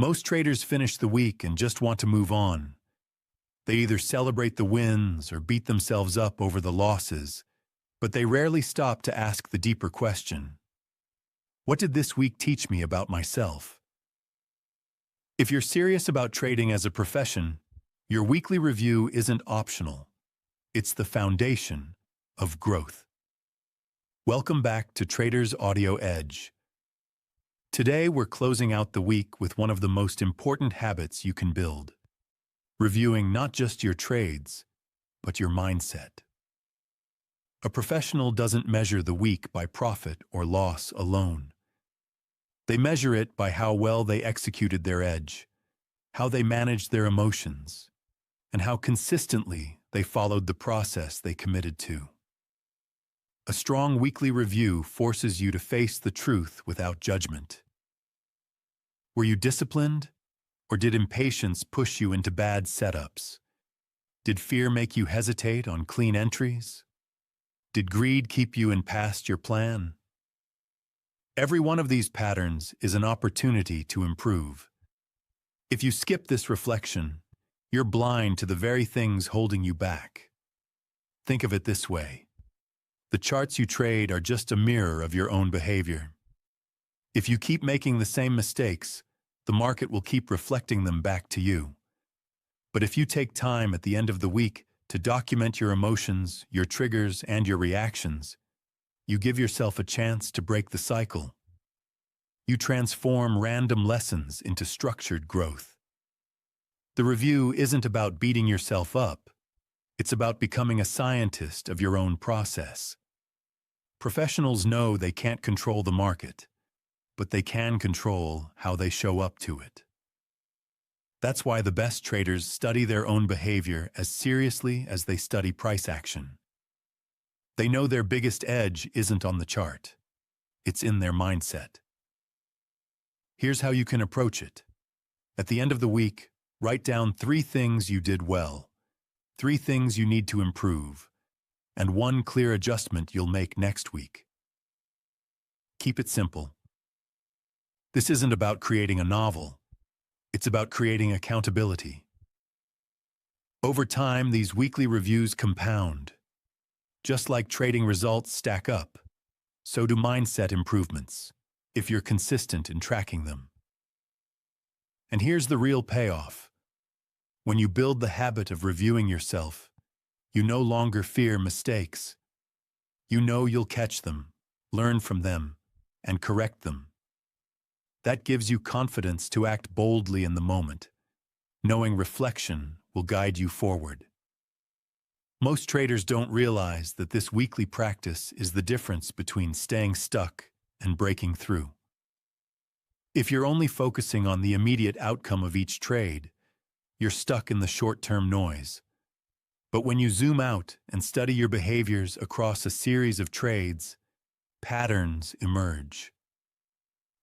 Most traders finish the week and just want to move on. They either celebrate the wins or beat themselves up over the losses, but they rarely stop to ask the deeper question: what did this week teach me about myself? If you're serious about trading as a profession, your weekly review isn't optional. It's the foundation of growth. Welcome back to Trader's Audio Edge. Today, we're closing out the week with one of the most important habits you can build: reviewing not just your trades, but your mindset. A professional doesn't measure the week by profit or loss alone. They measure it by how well they executed their edge, how they managed their emotions, and how consistently they followed the process they committed to. A strong weekly review forces you to face the truth without judgment. Were you disciplined, or did impatience push you into bad setups? Did fear make you hesitate on clean entries? Did greed keep you in past your plan? Every one of these patterns is an opportunity to improve. If you skip this reflection, you're blind to the very things holding you back. Think of it this way: the charts you trade are just a mirror of your own behavior. If you keep making the same mistakes, the market will keep reflecting them back to you. But if you take time at the end of the week to document your emotions, your triggers, and your reactions, you give yourself a chance to break the cycle. You transform random lessons into structured growth. The review isn't about beating yourself up. It's about becoming a scientist of your own process. Professionals know they can't control the market, but they can control how they show up to it. That's why the best traders study their own behavior as seriously as they study price action. They know their biggest edge isn't on the chart. It's in their mindset. Here's how you can approach it. At the end of the week, write down 3 things you did well, 3 things you need to improve, and 1 clear adjustment you'll make next week. Keep it simple. This isn't about creating a novel. It's about creating accountability. Over time, these weekly reviews compound. Just like trading results stack up, so do mindset improvements, if you're consistent in tracking them. And here's the real payoff. When you build the habit of reviewing yourself, you no longer fear mistakes. You know you'll catch them, learn from them, and correct them. That gives you confidence to act boldly in the moment, knowing reflection will guide you forward. Most traders don't realize that this weekly practice is the difference between staying stuck and breaking through. If you're only focusing on the immediate outcome of each trade, you're stuck in the short-term noise. But when you zoom out and study your behaviors across a series of trades, patterns emerge.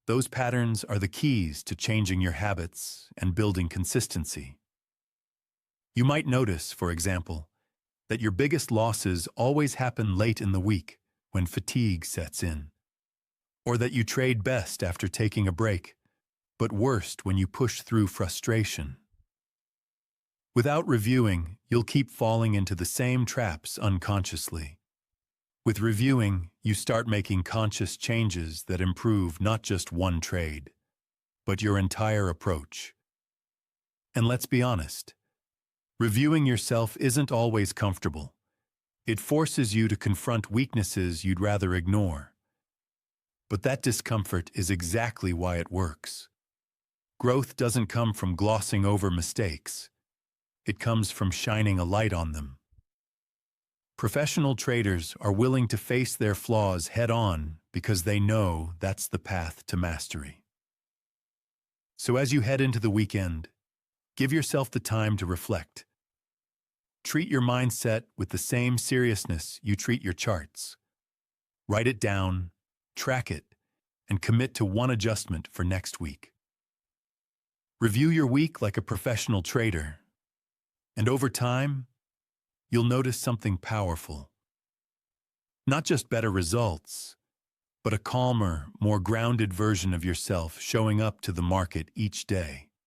Those patterns are the keys to changing your habits and building consistency. You might notice, for example, that your biggest losses always happen late in the week when fatigue sets in, or that you trade best after taking a break, but worst when you push through frustration. Without reviewing, you'll keep falling into the same traps unconsciously. With reviewing, you start making conscious changes that improve not just one trade, but your entire approach. And let's be honest, reviewing yourself isn't always comfortable. It forces you to confront weaknesses you'd rather ignore. But that discomfort is exactly why it works. Growth doesn't come from glossing over mistakes. It comes from shining a light on them. Professional traders are willing to face their flaws head-on because they know that's the path to mastery. So as you head into the weekend, give yourself the time to reflect. Treat your mindset with the same seriousness you treat your charts. Write it down, track it, and commit to 1 adjustment for next week. Review your week like a professional trader, and over time, you'll notice something powerful. Not just better results, but a calmer, more grounded version of yourself showing up to the market each day.